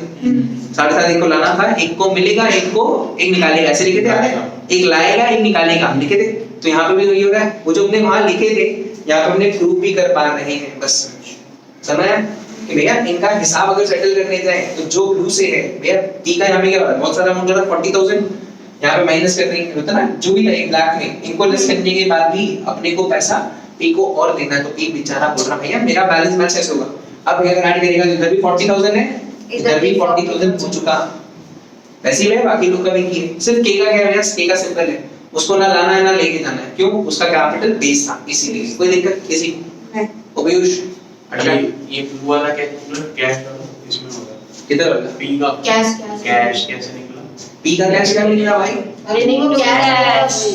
7,500 एक को लाना था एक को मिलेगा एक को एक निकालेगा ऐसे लिखे थे एक लाएगा एक निकालेगा लिखे थे तो यहाँ पे भी वही हो रहा है वो जो अपने वहां लिखे थे यहाँ पे हमने प्रूव भी कर पा रहे हैं बस समझ आया कि भैया इनका हिसाब अगर सेटल करने जाए तो जो ब्लू से है भैया पी का यहाँ पे क्या हो रहा है बहुत सारा अमाउंट हो रहा है 40,000 यहाँ पे माइनस कर रही है होता ना जो भी है ब्लैक में इनको लेस करने के बाद भी अपने को पैसा पी को और देना है तो पी बेचारा बोल रहा भैया मेरा बैलेंस मैच कैसे होगा अब भैया अगर ऐड करेगा तो इधर भी 40,000 है इधर भी 40,000 हो चुका वैसे ही है बाकी लोग का भी किए सिर्फ के का क्या है के का सिंपल है उसको ना लाना है ना लेके जाना है क्यों उसका कैपिटल बेस था इसीलिए कोई दिक्कत किसी को पीयूष अच्छा ये ब्लू वाला कैश का इसमें होगा किधर होगा पी का कैश कैश कैसे निकला पी का कैश क्या निकला भाई अरे नहीं वो कैश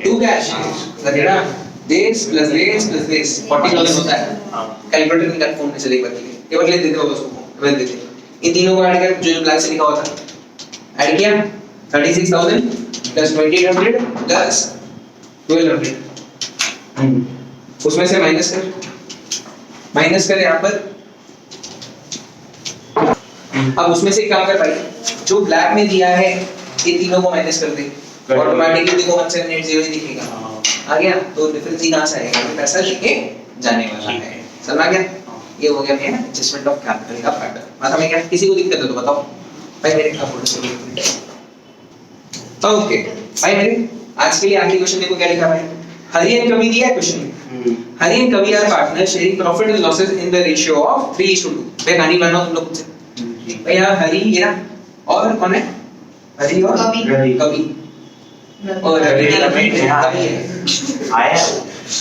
टू कैश गधेड़ा this plus this 40,000 होता है हां कैलकुलेटर निकाल फोन में से एक बार के लिए ये बार ले देते हो उसको मैं देते इन तीनों को ऐड कर जो ब्लैक से लिखा हुआ था ऐड किया 36,000 plus 2,800 plus 1,200 उसमें से माइनस कर यहाँ पर अब उसमें से काम कर भाई जो ब्लैक में दिया है ये तीनों को माइनस कर दे ऑटोमेटिकली देखो 1780 ही दिखेगा आ गया तो डिफरेंस ही कहां से आएगा तो पैसा लेके जाने वाला है समझ आ गया ये हो गया मेरा एडजस्टमेंट ऑफ कैपिटल का पैटर्न मतलब मैं क्या किसी को दिक्कत है तो बताओ भाई मेरे क्या बोल रहे हो ओके भाई मेरे आज के लिए आखिरी क्वेश्चन देखो क्या लिखा भाई हरी एंड कवि दिया है क्वेश्चन में Hari and Kavi are partner sharing profit and losses in the ratio of 3:2 मैं कहानी बनाऊं तुम लोग से भाई यहां हरी ये ना और कौन है हरी और कवि और रवि का बेटे कवि है आया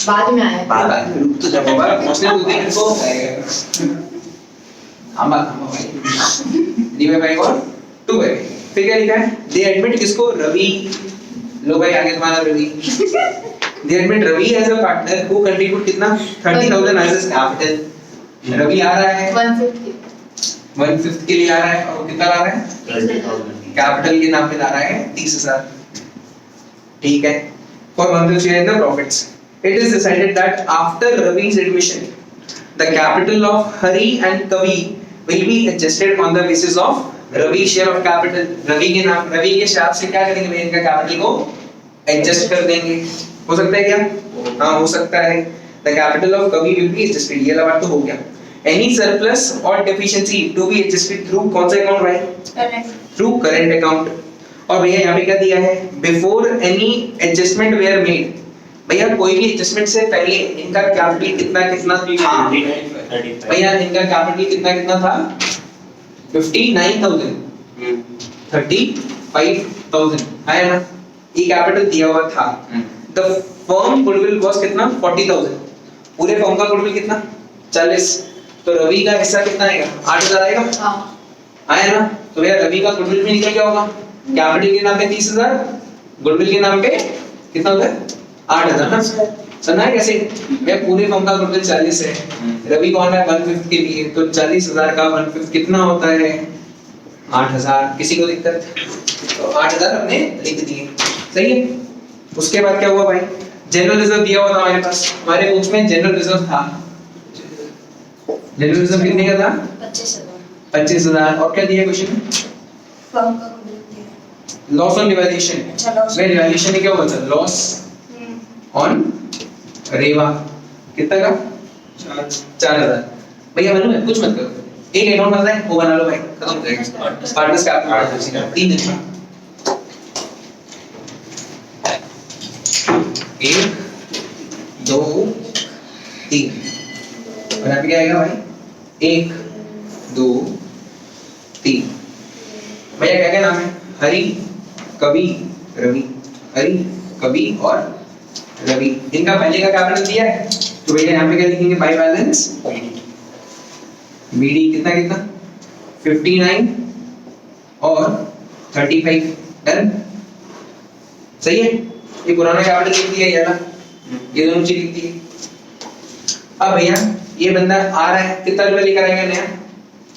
बाद में आया बाद में तो जब बाबा पहुंचने को दिन को हम भाई D/5 और 2/5। फिर क्या लिखा है? दे एडमिट किसको? रवि। लो भाई आगे तुम्हारा Ravi. They admit Ravi as a partner who contribute कितना? 30,000 एज हिज कैपिटल। रवि आ रहा है 150 1/5 के लिए आ रहा है, और वो कितना ला रहा है? 30,000 कैपिटल के नाम पे ला रहा है 30,000। ठीक है। For one to share the profits. It is decided that after Ravi's admission, the capital of Hari and Kavi will be adjusted on the basis of Ravi's share of capital. Ravi के हिसाब से क्या करेंगे भाई? इनका कैपिटल को adjust कर देंगे। हो सकता है क्या? हाँ हो सकता है। The capital of Kavi will be adjusted. ये बात तो हो गया। Any surplus or deficiency to be adjusted through कौन सा अकाउंट भाई? Through current account. और भैया यहाँ पे क्या दिया है? Before any adjustment were made. भैया कोई भी एडजस्टमेंट से पहले इनका कैपिटल कितना कितना था? 35 भैया इनका कैपिटल कितना कितना था? 59,000 35,000 है ना? ये कैपिटल दिया हुआ था। The firm goodwill was कितना? 40,000। पूरे फर्म का गुडविल कितना? 40। तो रवि का हिस्सा कितना आएगा? 8,000 आएगा। हाँ आया ना? तो भैया रवि का गुडविल में निकल क्या होगा? कैपिटल के नाम पे 30,000, गुडविल के नाम पे कितना होता है? 8,000 ना? समझा है कैसे? भैया पूरे फर्म का गुडविल 40 है, रवि कौन है 1/5 के लिए, तो 40,000 का 1/5 कितना होता है? 8,000। किसी को दिक्कत? तो 8,000 हमने लिख दिए। सही है। उसके बाद क्या हुआ भाई? जनरल रिजर्व दिया हुआ था हमारे पास, हमारे बुक्स में जनरल रिजर्व था। जनरल रिजर्व कितने का था? 25,000। और क्या दिया क्वेश्चन में? फर्म का गुडविल दिया। Loss on devaluation. अच्छा लॉस। में डिवैल्यूएशन में क्या हुआ था? लॉस ऑन रेवा कितना का? 4,000। भैया मालूम है? कुछ मत करो, एक अकाउंट बनता है वो बना लो भाई, खत्म हो जाएगा। पार्टनर्स कैपिटल 3 दिन का 1 2 3। और यहाँ पे क्या आएगा भाई? 1 2 3। भैया क्या क्या नाम है? हरि, कवि, रवि। हरि, कवि और रवि। इनका पहले का कैपिटल दिया है, तो भैया यहाँ पे क्या लिखेंगे? बाय बैलेंस बीडी कितना कितना? 59 और 35। डन। सही है। ये पुराना कैपिटल लिख दिया, ये वाला, ये दोनों चीज लिख दी। अब भैया ये बंदा आ रहा है, कितना रुपया लेकर आएगा नया?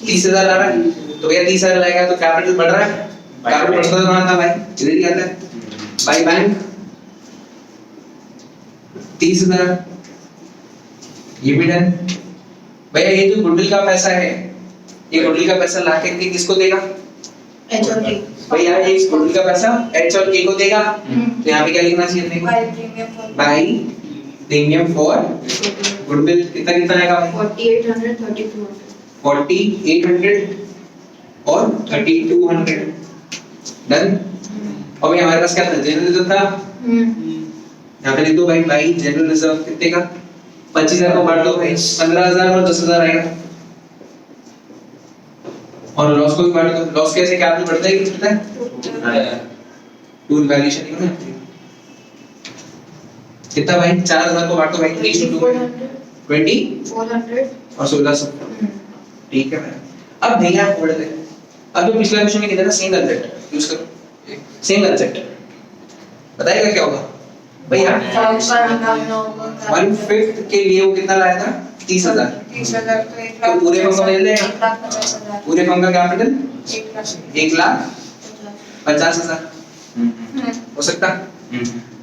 30,000 आ रहा है, तो भैया 30,000 लाएगा तो कैपिटल बढ़ रहा है। कैपिटल बढ़ता तो कहाँ था भाई? इधर ही आता है। बाय बैंक 30,000, ये भी डन। भैया ये जो गुडविल का पैसा है, ये गुडविल का पैसा ला के किसको देगा? HOD भैया ये इस गुडविल का पैसा एच और के को देगा, तो यहाँ पे क्या लिखना चाहिए अपने को? By premium for goodwill. कितना कितना आएगा भाई? 4800 3200 4800 और 3200। डन। और भैया हमारे पास क्या था? जनरल रिजर्व था। यहाँ पे लिख दो भाई, भाई जनरल रिजर्व कितने का? 25,000 को बांट दो भाई, 15,000 और 10,000 आएगा। और लॉस को भी बांट दो। लॉस कैसे? कैपिटल बढ़ता है कि घटता है? टू वैल्यूएशन ही ना। कितना भाई? 4,000 को बांटो भाई 3:2 20 400 और 1,600। ठीक है भाई। अब भैया बढ़ गए। अब जो पिछला क्वेश्चन में कितना था? सेम कंसेप्ट यूज करो। सेम कंसेप्ट बताइएगा क्या होगा भैया? 1/5 के लिए वो कितना लाया था? 30,000। 30,000 तो 1 लाख। तो पूरे फर्म का मिल जाएगा? 1,50,000। पूरे फर्म का कैपिटल 1,50,000। 1,50,000 हो सकता?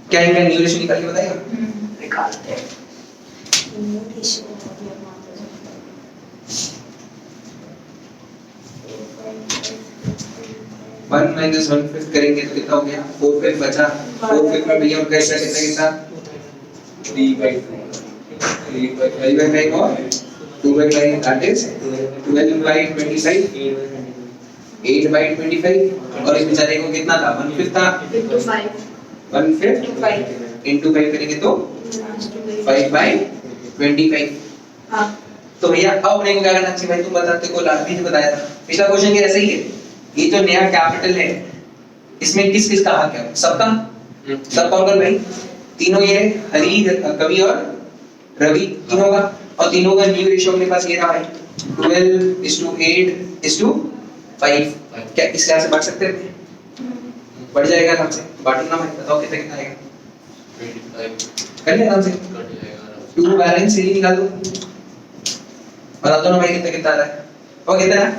क्या इनका न्यू रेशियो निकाल के बताएगा? निकालते हैं। 1 minus 1/5 करेंगे तो कितना हो गया? 4/5 बचा। 4/5 में भैया उनका हिस्सा कितना कितना? 3/5 और 2/5, that is 12/25, 8/25। और इस बेचारे को कितना था? 1/5 था। 1/5 into 5 करेंगे तो 5/25। हाँ तो भैया अब अपने को क्या करना चाहिए भाई? तुम बताते को लास्ट भी बताया था, पिछला क्वेश्चन के ऐसा ही है। ये जो नया कैपिटल है इसमें किस किस का हक है? सबका। सब कौन कौन भाई? तीनों ये हरि, कवि और रवि, तीनों का। और तीनों का न्यू रेशियो अपने पास ये रहा भाई 12:8:4। 5 क्या इस यहाँ से बांट सकते हैं? बढ़ जाएगा आराम से। बांटो ना भाई, बताओ कितना कितना आएगा? 25 कर ले आराम से। कट जाएगा 2 बैलेंस ही निकाल दो। बता दो ना भाई कितना कितना आ रहा है? और कितना है?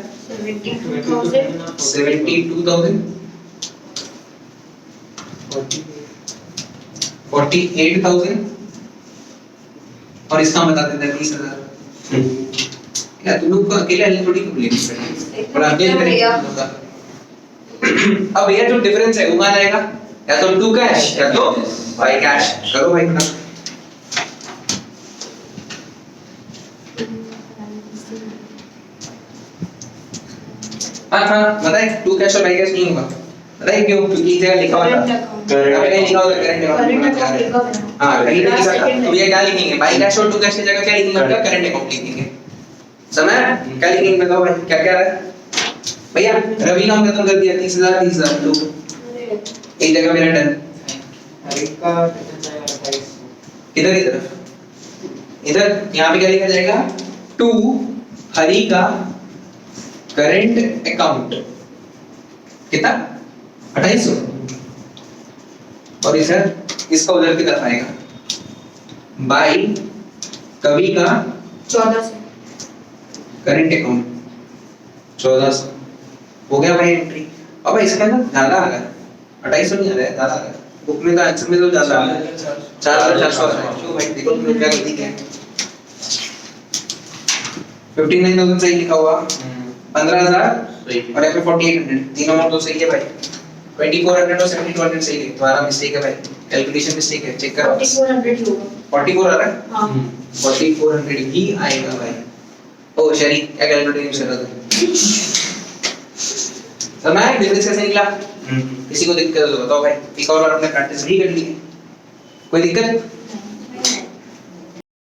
72,000 48,000 और इसका बता देते हैं 30,000। यार तुम लोग को अकेले अकेले थोड़ी कंप्लीट करेंगे और अकेले करेंगे अब भैया जो डिफरेंस है वो कहाँ जाएगा? या तो 2 कैश या तो भाई कैश। करो भाई फटाफट। हाँ बताए 2 कैश और भाई कैश नहीं होगा। बताइए क्यों? क्योंकि इस जगह लिखा हुआ था करंट लिखा होगा करंट अकाउंट। हाँ कहीं नहीं लिखा था तो ये क्या लिखेंगे? बाई कैश और 2 कैश की जगह क्या लिखेंगे? आपका करंट अकाउंट लिखेंगे। समझ क्या लिखेंगे? बताओ भाई क्या क्या रहा है? भैया रवि काम खत्म कर दिया 30,000 30,000 लो एक जगह मेरा डन। इधर की तरफ इधर यहाँ पे क्या लिखा जाएगा? टू हरि का करंट अकाउंट कितना? 2800 और इधर इसका उधर की तरफ आएगा बाई कवि का 1400 करंट अकाउंट 1400 हो गया भाई एंट्री। अब इसका ना ज्यादा आ रहा है 2800 नहीं आ रहा है ज्यादा आ रहा है बुक में तो आंसर में तो ज्यादा आ रहा है 4,400 आ रहा है। क्यों भाई देखो तुम लोग क्या गलती किया? 59,000 सही लिखा हुआ 15,000 सही और यहाँ पे 4,800 तीनों में तो सही है भाई। 2,400 और 7,200 सही है। तुम्हारा मिस्टेक है भाई कैलकुलेशन मिस्टेक है चेक करो। 4400 ही होगा 44 आ रहा है हाँ 4,400 ही आएगा भाई। ओ शरी क्या कैलकुलेशन यूज कर रहा था? समझ डिफरेंस कैसे निकला? किसी को दिक्कत हो तो बताओ भाई। एक और बार हमने प्रैक्टिस नहीं कर ली है कोई दिक्कत?